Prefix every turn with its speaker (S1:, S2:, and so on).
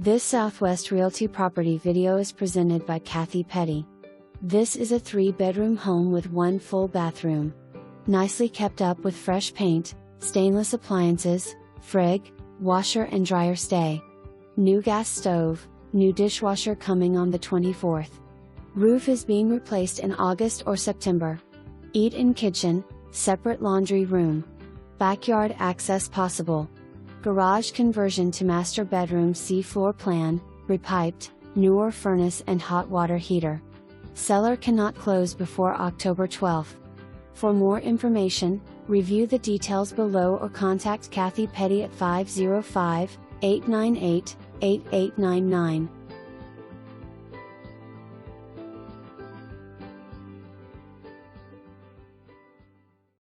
S1: This Southwest Realty property video is presented by Petit. This is a 3-bedroom home with 1 full bathroom. Nicely kept up with fresh paint, stainless appliances, frig, washer and dryer stay. New gas stove, new dishwasher coming on the 24th. Roof is being replaced in August or September. Eat-in kitchen, separate laundry room. Backyard access possible. Garage conversion to master bedroom C floor plan, repiped, newer furnace and hot water heater. Seller cannot close before October 12th. For more information, review the details below or contact Petit at 505-898-8899.